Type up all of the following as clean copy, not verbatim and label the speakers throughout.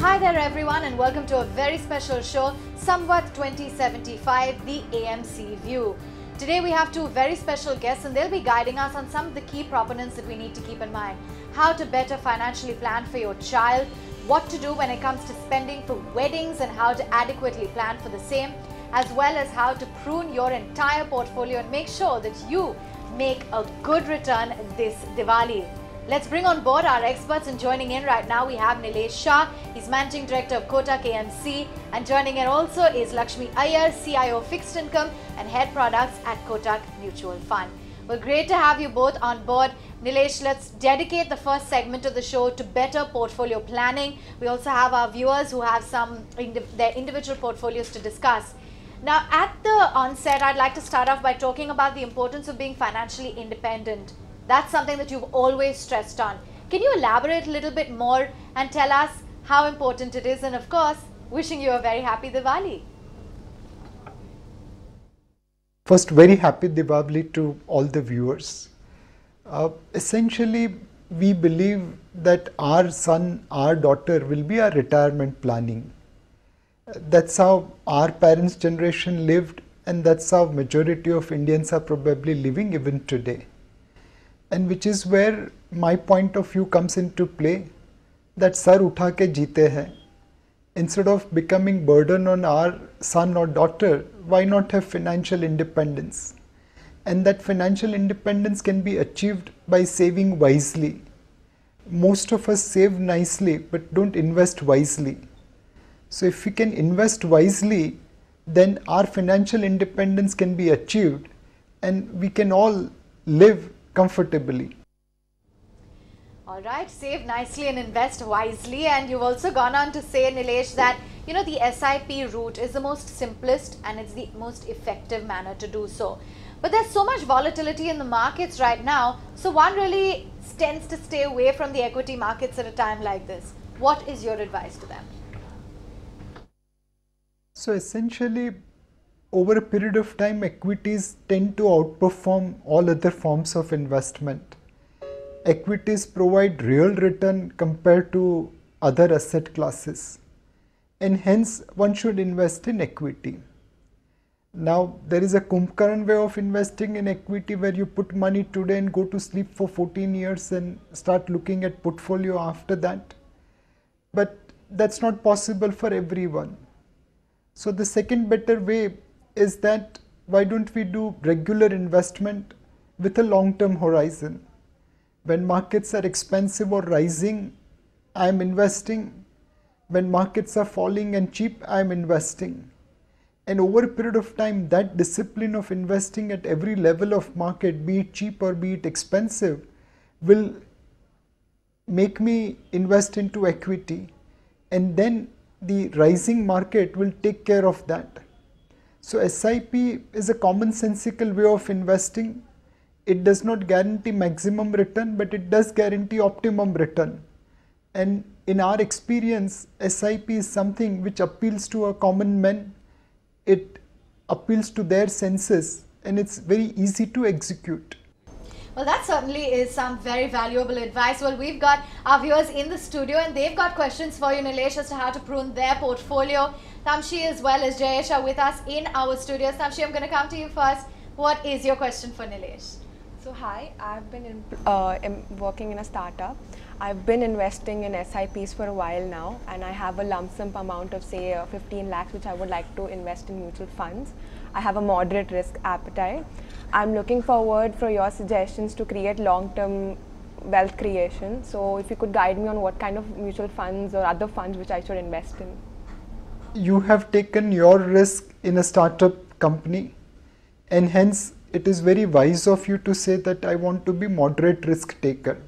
Speaker 1: Hi there everyone and welcome to a very special show, Samvat 2075, the AMC View. Today we have two very special guests and they'll be guiding us on some of the key proponents that we need to keep in mind. How to better financially plan for your child, what to do when it comes to spending for weddings and how to adequately plan for the same, as well as how to prune your entire portfolio and make sure that you make a good return this Diwali. Let's bring on board our experts, and joining in right now we have Nilesh Shah. He's Managing Director of Kotak AMC, and joining in also is Lakshmi Iyer, CIO Fixed Income and Head Products at Kotak Mutual Fund. Well, great to have you both on board. Nilesh, let's dedicate the first segment of the show to better portfolio planning. We also have our viewers who have their individual portfolios to discuss. Now, at the onset, I'd like to start off by talking about the importance of being financially independent. That's something that you've always stressed on. Can you elaborate a little bit more and tell us how important it is? And of course, wishing you a very happy Diwali.
Speaker 2: First, very happy Diwali to all the viewers. Essentially, we believe that our son, our daughter will be our retirement planning. That's how our parents' generation lived, and that's how majority of Indians are probably living even today. And which is where my point of view comes into play, that sar utha ke jeete hai. Instead of becoming burden on our son or daughter, why not have financial independence? And that financial independence can be achieved by saving wisely. Most of us save nicely but don't invest wisely. So if we can invest wisely, then our financial independence can be achieved and we can all live comfortably.
Speaker 1: All right, save nicely and invest wisely. And you've also gone on to say, Nilesh, that the SIP route is the most simplest and it's the most effective manner to do so. But there's so much volatility in the markets right now, so one really tends to stay away from the equity markets at a time like this. What is your advice to them?
Speaker 2: So essentially, over a period of time, equities tend to outperform all other forms of investment. Equities provide real return compared to other asset classes, and hence one should invest in equity. Now, there is a Kumbhkaran way of investing in equity where you put money today and go to sleep for 14 years and start looking at portfolio after that. But that's not possible for everyone. So the second better way is that why don't we do regular investment with a long-term horizon? When markets are expensive or rising, I am investing. When markets are falling and cheap, I am investing. And over a period of time, that discipline of investing at every level of market, be it cheap or be it expensive, will make me invest into equity. And then the rising market will take care of that. So SIP is a commonsensical way of investing. It does not guarantee maximum return, but it does guarantee optimum return. And in our experience, SIP is something which appeals to a common man. It appeals to their senses and it's very easy to execute.
Speaker 1: Well, that certainly is some very valuable advice. Well, we've got our viewers in the studio and they've got questions for you, Nilesh, as to how to prune their portfolio. Tamshi as well as Jayesh are with us in our studios. Tamshi, I'm going to come to you first. What is your question for Nilesh?
Speaker 3: So hi, I've been working in a startup. I've been investing in SIPs for a while now, and I have a lump sum amount of say 15 lakhs which I would like to invest in mutual funds. I have a moderate risk appetite. I'm looking forward for your suggestions to create long-term wealth creation. So if you could guide me on what kind of mutual funds or other funds which I should invest in.
Speaker 2: You have taken your risk in a startup company, and hence it is very wise of you to say that I want to be moderate risk taker.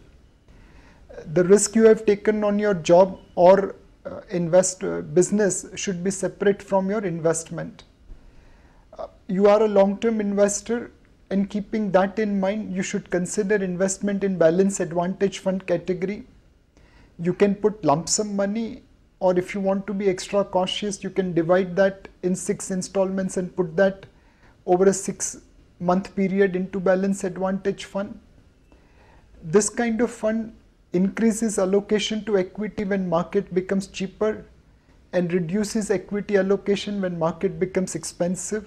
Speaker 2: The risk you have taken on your job or business should be separate from your investment. You are a long-term investor, and keeping that in mind, you should consider investment in balance advantage fund category. You can put lump sum money, or if you want to be extra cautious, you can divide that in 6 installments and put that over a 6-month period into balance advantage fund. This kind of fund increases allocation to equity when market becomes cheaper and reduces equity allocation when market becomes expensive.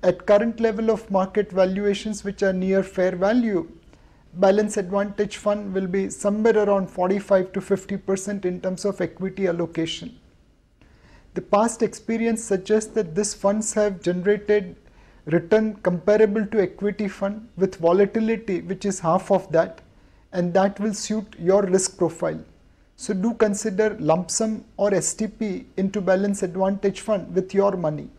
Speaker 2: At current level of market valuations, which are near fair value, balance advantage fund will be somewhere around 45 to 50% in terms of equity allocation. The past experience suggests that these funds have generated return comparable to equity fund with volatility which is half of that, and that will suit your risk profile. So do consider lump sum or STP into balance advantage fund with your money.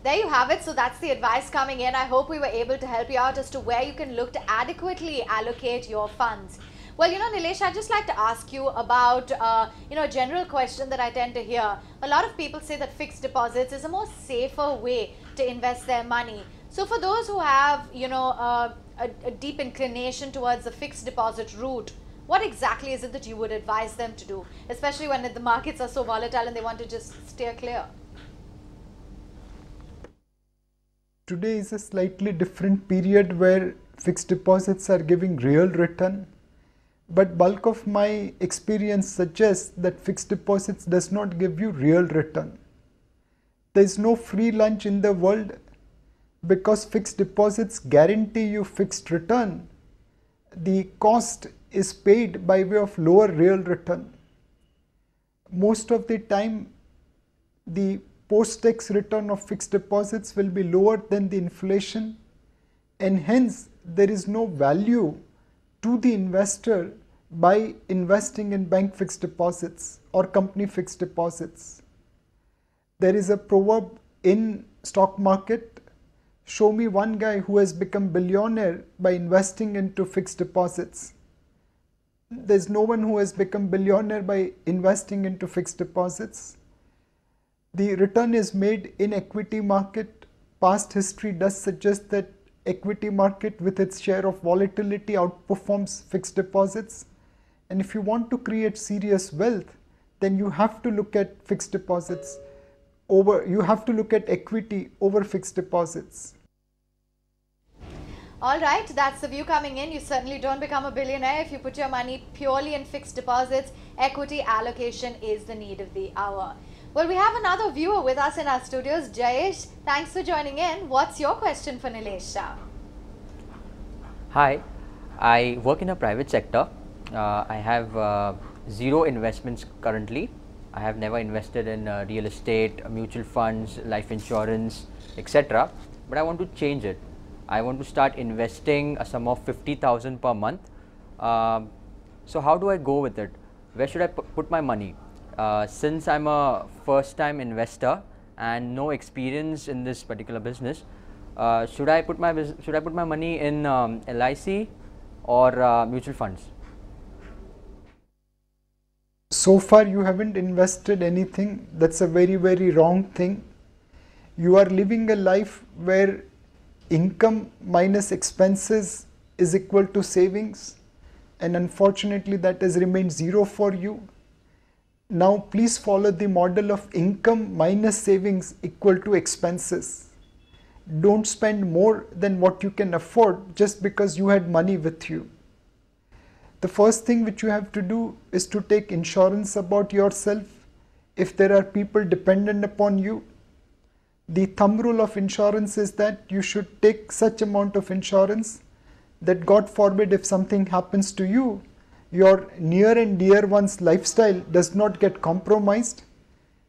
Speaker 1: There you have it. So that's the advice coming in. I hope we were able to help you out as to where you can look to adequately allocate your funds. Well, Nilesh, I'd just like to ask you about, a general question that I tend to hear. A lot of people say that fixed deposits is a more safer way to invest their money. So for those who have, a deep inclination towards the fixed deposit route, what exactly is it that you would advise them to do, especially when the markets are so volatile and they want to just steer clear?
Speaker 2: Today is a slightly different period where fixed deposits are giving real return, but bulk of my experience suggests that fixed deposits does not give you real return. There is no free lunch in the world because fixed deposits guarantee you fixed return. The cost is paid by way of lower real return. Most of the time, the post-tax return of fixed deposits will be lower than the inflation, and hence there is no value to the investor by investing in bank fixed deposits or company fixed deposits. There is a proverb in stock market, show me one guy who has become billionaire by investing into fixed deposits. There's no one who has become billionaire by investing into fixed deposits. The return is made in equity market. Past history does suggest that equity market with its share of volatility outperforms fixed deposits. And if you want to create serious wealth, then you have to look at fixed deposits you have to look at equity over fixed deposits.
Speaker 1: All right, that's the view coming in. You certainly don't become a billionaire if you put your money purely in fixed deposits. Equity allocation is the need of the hour. Well, we have another viewer with us in our studios. Jayesh, thanks for joining in. What's your question for Nilesh Shah?
Speaker 4: Hi, I work in a private sector. I have zero investments currently. I have never invested in real estate, mutual funds, life insurance, etc. But I want to change it. I want to start investing a sum of 50,000 per month. So how do I go with it? Where should I put my money? Since I'm a first time investor and no experience in this particular business, should I put my money in LIC or mutual funds?
Speaker 2: So far you haven't invested anything. That's a very, very wrong thing. You are living a life where income minus expenses is equal to savings, and unfortunately that has remained zero for you. Now please follow the model of income minus savings equal to expenses. Don't spend more than what you can afford just because you had money with you. The first thing which you have to do is to take insurance about yourself if there are people dependent upon you. The thumb rule of insurance is that you should take such amount of insurance that God forbid if something happens to you, your near and dear one's lifestyle does not get compromised.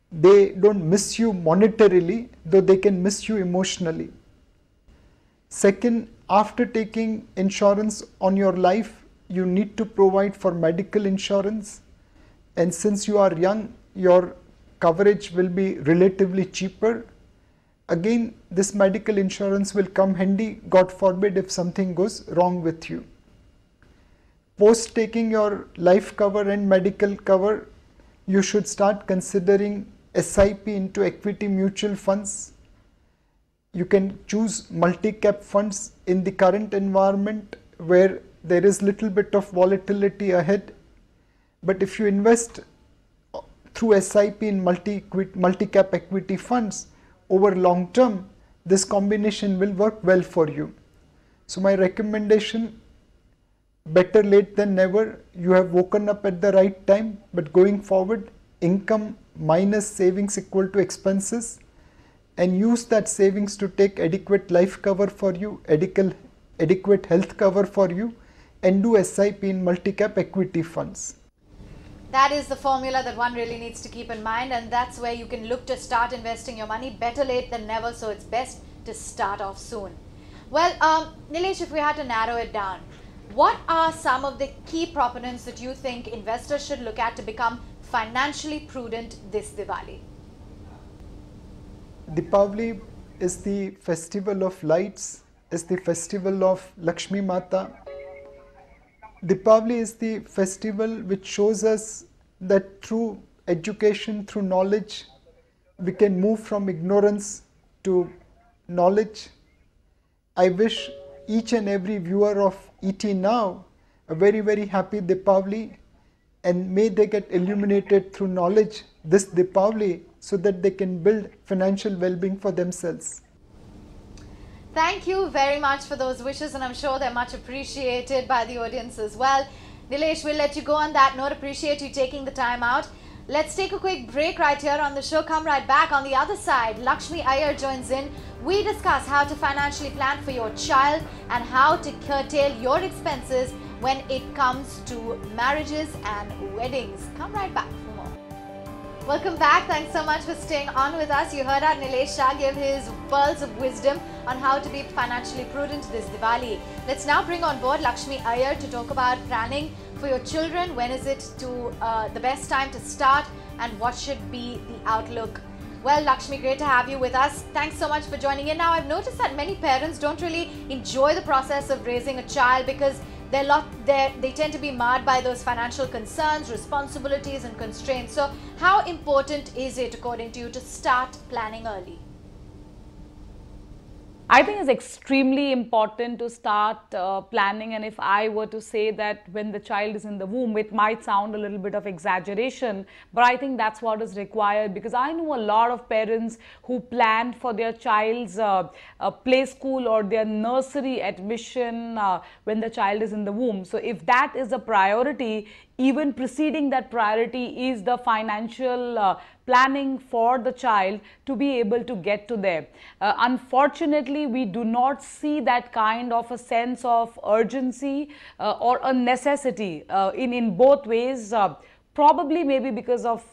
Speaker 2: They don't miss you monetarily, though they can miss you emotionally. Second, after taking insurance on your life, you need to provide for medical insurance, and since you are young, your coverage will be relatively cheaper. Again, this medical insurance will come handy, God forbid, if something goes wrong with you. Post taking your life cover and medical cover, you should start considering SIP into equity mutual funds. You can choose multi-cap funds in the current environment where there is little bit of volatility ahead. But if you invest through SIP in multi-cap equity funds over long term, this combination will work well for you. So my recommendation, better late than never. You have woken up at the right time, but going forward, income minus savings equal to expenses, and use that savings to take adequate life cover for you, adequate health cover for you, and do SIP in multi-cap equity funds.
Speaker 1: That is the formula that one really needs to keep in mind, and that's where you can look to start investing your money. Better late than never, so it's best to start off soon. Well, Nilesh, if we had to narrow it down, what are some of the key proponents that you think investors should look at to become financially prudent this Diwali?
Speaker 2: Diwali is the festival of lights, is the festival of Lakshmi Mata. Diwali is the festival which shows us that through education, through knowledge, we can move from ignorance to knowledge. I wish each and every viewer of ET Now a very, very happy Diwali, and may they get illuminated through knowledge this Diwali so that they can build financial well-being for themselves.
Speaker 1: Thank you very much for those wishes, and I'm sure they're much appreciated by the audience as well. Nilesh, we'll let you go on that note. Appreciate you taking the time out. Let's take a quick break right here on the show. Come right back. On the other side, Lakshmi Iyer joins in. We discuss how to financially plan for your child and how to curtail your expenses when it comes to marriages and weddings. Come right back for more. Welcome back. Thanks so much for staying on with us. You heard our Nilesh Shah give his pearls of wisdom on how to be financially prudent this Diwali. Let's now bring on board Lakshmi Iyer to talk about planning for your children. When is it the best time to start, and what should be the outlook? Well, Lakshmi, great to have you with us. Thanks so much for joining in. Now, I've noticed that many parents don't really enjoy the process of raising a child because they tend to be marred by those financial concerns, responsibilities and constraints. So how important is it, according to you, to start planning early?
Speaker 5: I think it's extremely important to start planning, and if I were to say that when the child is in the womb, it might sound a little bit of exaggeration, but I think that's what is required, because I know a lot of parents who plan for their child's play school or their nursery admission when the child is in the womb. So if that is a priority, even preceding that priority is the financial planning for the child to be able to get to there. Unfortunately, we do not see that kind of a sense of urgency or a necessity in both ways, probably maybe because of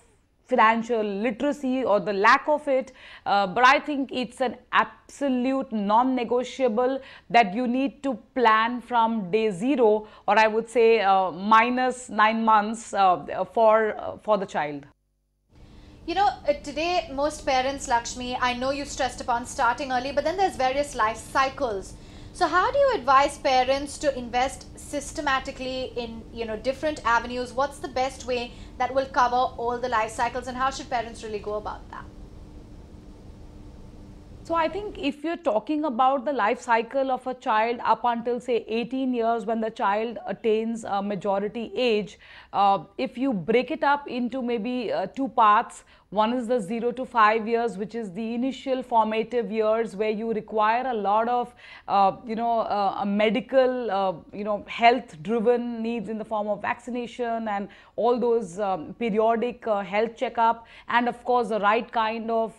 Speaker 5: financial literacy or the lack of it, but I think it's an absolute non-negotiable that you need to plan from day zero, or I would say minus 9 months for the child.
Speaker 1: You know, today most parents, Lakshmi, I know you stressed upon starting early, but then there's various life cycles. So how do you advise parents to invest systematically in, different avenues? What's the best way that will cover all the life cycles, and how should parents really go about that?
Speaker 5: So I think if you're talking about the life cycle of a child up until say 18 years, when the child attains majority age, if you break it up into maybe two parts, one is the 0 to 5 years, which is the initial formative years where you require a lot of, medical, health driven needs in the form of vaccination and all those periodic health checkup, and of course the right kind of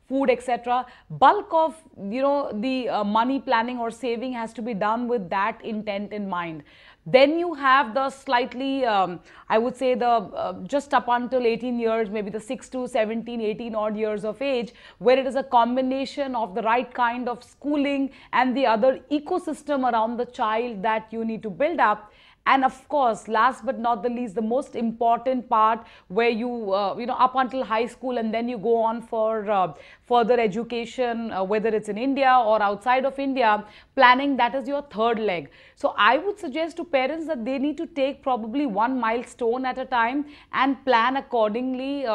Speaker 5: food, etc. Bulk of the money planning or saving has to be done with that intent in mind. Then you have the slightly, I would say the just up until 18 years, maybe the 6 to 17, 18 odd years of age, where it is a combination of the right kind of schooling and the other ecosystem around the child that you need to build up. And of course, last but not the least, the most important part where you, up until high school, and then you go on for further education, whether it's in India or outside of India, planning, that is your third leg. So I would suggest to parents that they need to take probably one milestone at a time and plan accordingly,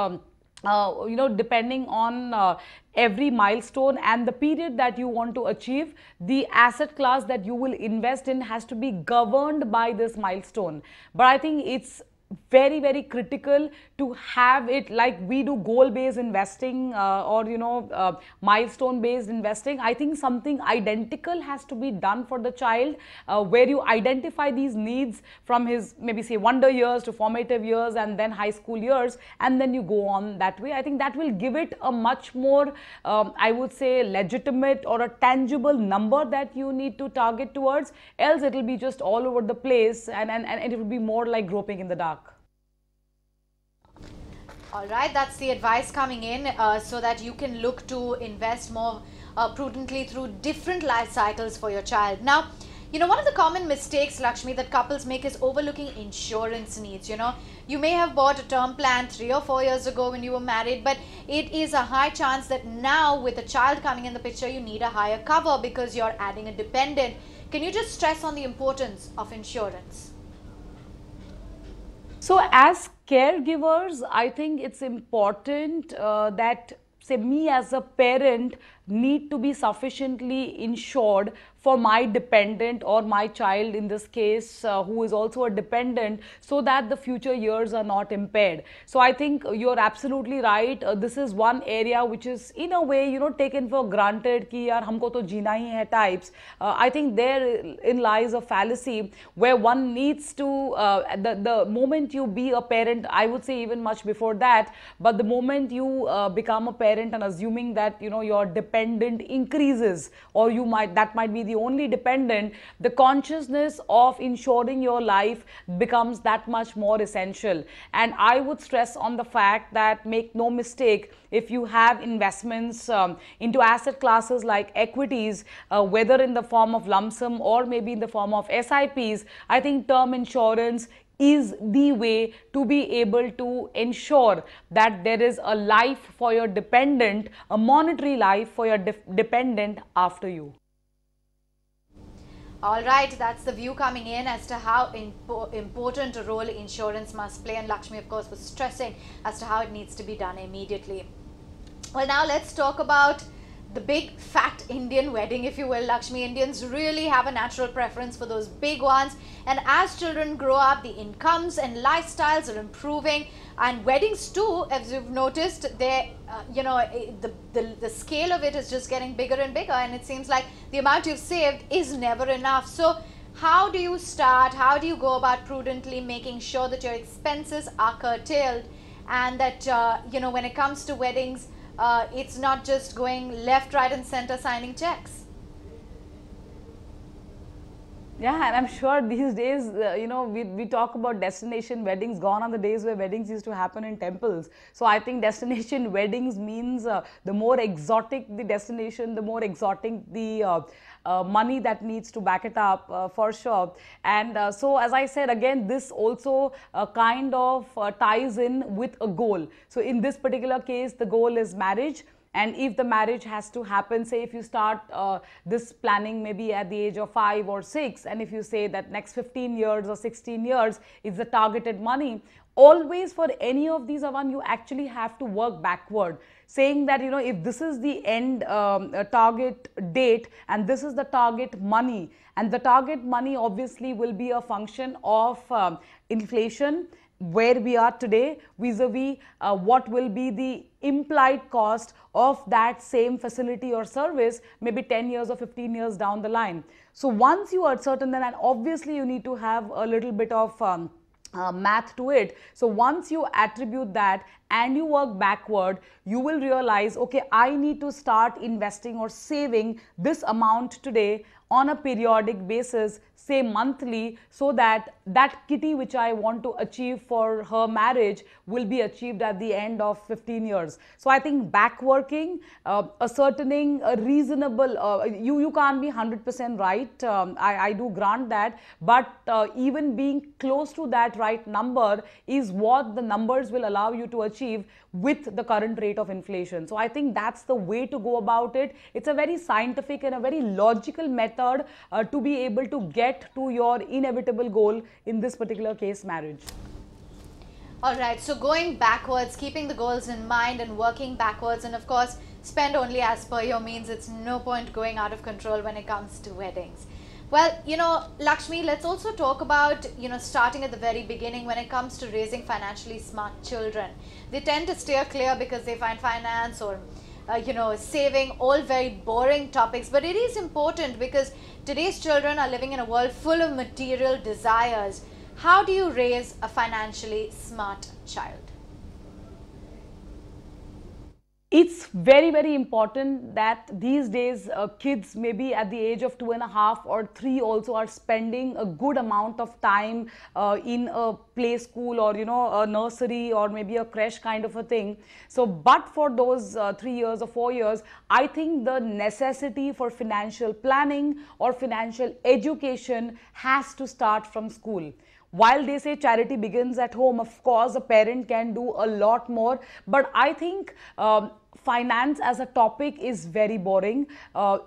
Speaker 5: depending on every milestone and the period that you want to achieve. The asset class that you will invest in has to be governed by this milestone. But I think it's very, very critical to have it like we do goal-based investing or milestone-based investing. I think something identical has to be done for the child, where you identify these needs from his maybe say wonder years to formative years and then high school years, and then you go on that way. I think that will give it a much more I would say legitimate or a tangible number that you need to target towards, else it will be just all over the place, and it will be more like groping in the dark.
Speaker 1: All right, that's the advice coming in so that you can look to invest more prudently through different life cycles for your child. Now, one of the common mistakes, Lakshmi, that couples make is overlooking insurance needs. You may have bought a term plan 3 or 4 years ago when you were married, but it is a high chance that now with a child coming in the picture, you need a higher cover because you're adding a dependent. Can you just stress on the importance of insurance?
Speaker 5: So as caregivers, I think it's important that, say, me as a parent need to be sufficiently insured for my dependent or my child in this case who is also a dependent, so that the future years are not impaired. So I think you're absolutely right. This is one area which is in a way taken for granted ki yaar humko to jeena hi hai types. I think therein lies a fallacy where one needs to the moment you be a parent, I would say even much before that, but the moment you become a parent and assuming that your dependent increases, or that might be the only dependent, the consciousness of insuring your life becomes that much more essential. And I would stress on the fact that, make no mistake, if you have investments into asset classes like equities, whether in the form of lump sum or maybe in the form of SIPs, I think term insurance is the way to be able to ensure that there is a life for your dependent, a monetary life for your dependent after you.
Speaker 1: All right, that's the view coming in as to how important a role insurance must play, and Lakshmi of course was stressing as to how it needs to be done immediately. Well, now let's talk about the big fat Indian wedding, if you will, Lakshmi. Indians really have a natural preference for those big ones, and as children grow up, the incomes and lifestyles are improving, and weddings too, as you've noticed, they the scale of it is just getting bigger and bigger, and it seems like the amount you've saved is never enough. So how do you start, how do you go about prudently making sure that your expenses are curtailed, and that when it comes to weddings, it's not just going left, right and center signing checks?
Speaker 5: Yeah, and I'm sure these days, we talk about destination weddings. Gone are the days where weddings used to happen in temples. So I think destination weddings means the more exotic the destination, the more exotic the money that needs to back it up for sure. And so, as I said, again, this also kind of ties in with a goal. So in this particular case, the goal is marriage. And if the marriage has to happen, say if you start this planning maybe at the age of 5 or 6, and if you say that next 15 years or 16 years is the targeted money, always for any of these, Avan, you actually have to work backward, saying that, if this is the end target date and this is the target money, and the target money obviously will be a function of inflation, where we are today vis-a-vis what will be the implied cost of that same facility or service maybe 10 years or 15 years down the line. So once you are certain, then and obviously you need to have a little bit of math to it. So once you attribute that and you work backward, you will realize, okay, I need to start investing or saving this amount today on a periodic basis, say monthly, so that that kitty which I want to achieve for her marriage will be achieved at the end of 15 years. So I think backworking, ascertaining a reasonable, you can't be 100% right, I do grant that, but even being close to that right number is what the numbers will allow you to achieve with the current rate of inflation. So I think that's the way to go about it. It's a very scientific and a very logical method to be able to get to your inevitable goal, in this particular case, marriage.
Speaker 1: All right, so going backwards, keeping the goals in mind and working backwards, and of course spend only as per your means. It's no point going out of control when it comes to weddings. Well, Lakshmi, let's also talk about, starting at the very beginning when it comes to raising financially smart children. They tend to steer clear because they find finance or, saving all very boring topics. But it is important because today's children are living in a world full of material desires. How do you raise a financially smart child?
Speaker 5: It's very, very important that these days kids maybe at the age of 2.5 or 3 also are spending a good amount of time in a play school or a nursery or maybe a creche kind of a thing. So but for those 3 years or 4 years, I think the necessity for financial planning or financial education has to start from school. While they say charity begins at home, of course, a parent can do a lot more. But I think finance as a topic is very boring.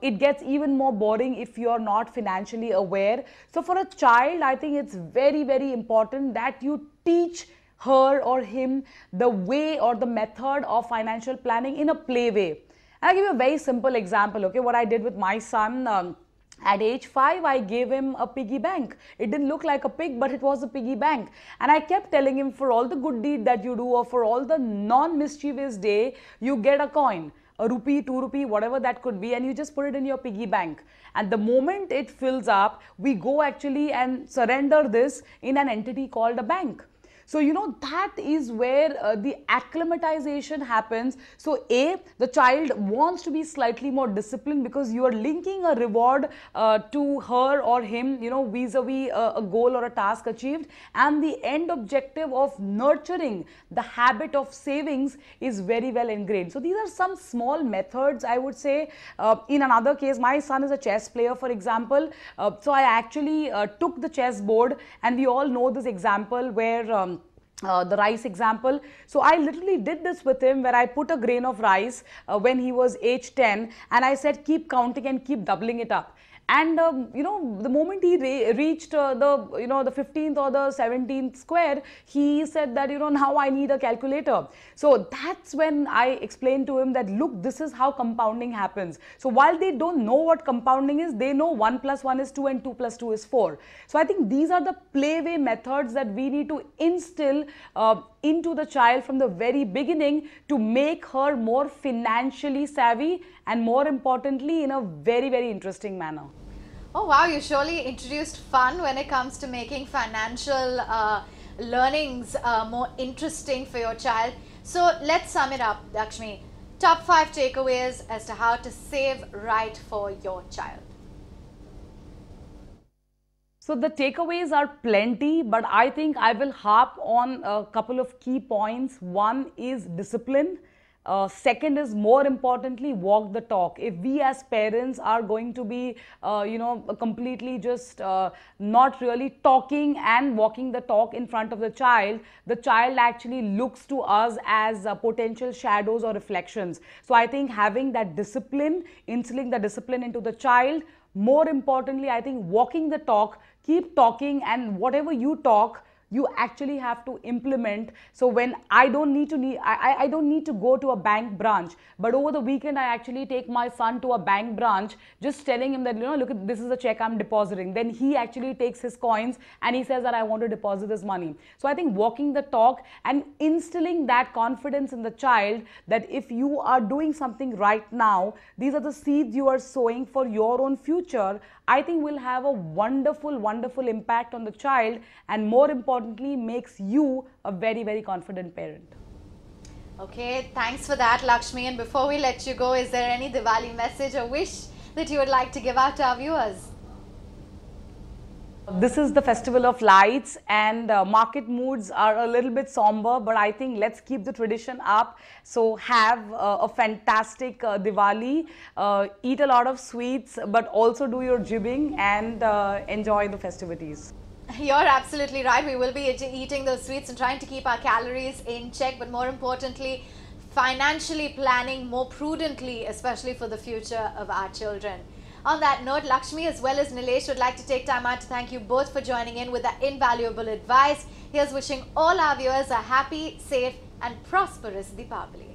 Speaker 5: It gets even more boring if you're not financially aware. So for a child, I think it's very, very important that you teach her or him the way or the method of financial planning in a play way. And I'll give you a very simple example, okay, what I did with my son. At age 5, I gave him a piggy bank. It didn't look like a pig, but it was a piggy bank. And I kept telling him, for all the good deed that you do or for all the non-mischievous day, you get a coin, a rupee, 2 rupee, whatever that could be, and you just put it in your piggy bank. And the moment it fills up, we go actually and surrender this in an entity called a bank. So, that is where the acclimatization happens. So, the child wants to be slightly more disciplined because you are linking a reward to her or him, vis-a-vis a goal or a task achieved. And the end objective of nurturing the habit of savings is very well ingrained. So, these are some small methods, I would say. In another case, my son is a chess player, for example. So, I actually took the chess board, and we all know this example where the rice example. So I literally did this with him where I put a grain of rice when he was age 10 and I said keep counting and keep doubling it up. And the moment he reached the 15th or the 17th square, he said that now I need a calculator. So that's when I explained to him that look, this is how compounding happens. So while they don't know what compounding is, they know 1 + 1 is 2 and 2 + 2 is 4. So I think these are the playway methods that we need to instill into the child from the very beginning to make her more financially savvy and more importantly in a very, very interesting manner.
Speaker 1: Oh wow, you surely introduced fun when it comes to making financial learnings more interesting for your child. So let's sum it up, Lakshmi. Top 5 takeaways as to how to save right for your child.
Speaker 5: So the takeaways are plenty, but I think I will harp on a couple of key points. One is discipline. Second is, more importantly, walk the talk. If we as parents are going to be, completely just not really talking and walking the talk in front of the child actually looks to us as potential shadows or reflections. So I think having that discipline, instilling the discipline into the child, more importantly, I think walking the talk, keep talking, and whatever you talk, you actually have to implement. So when I don't need to go to a bank branch, but over the weekend I actually take my son to a bank branch, just telling him that look, this is a check I'm depositing. Then he actually takes his coins and he says that I want to deposit this money. So I think walking the talk and instilling that confidence in the child that if you are doing something right now, these are the seeds you are sowing for your own future, I think will have a wonderful, wonderful impact on the child, and more importantly makes you a very, very confident parent.
Speaker 1: Okay, thanks for that, Lakshmi. And before we let you go, is there any Diwali message or wish that you would like to give out to our viewers?
Speaker 5: This is the festival of lights, and market moods are a little bit somber, but I think let's keep the tradition up. So have a fantastic Diwali, eat a lot of sweets, but also do your jibbing and enjoy the festivities.
Speaker 1: You're absolutely right. We will be eating those sweets and trying to keep our calories in check, but more importantly, financially planning more prudently, especially for the future of our children. On that note, Lakshmi as well as Nilesh would like to take time out to thank you both for joining in with that invaluable advice. Here's wishing all our viewers a happy, safe and prosperous Diwali.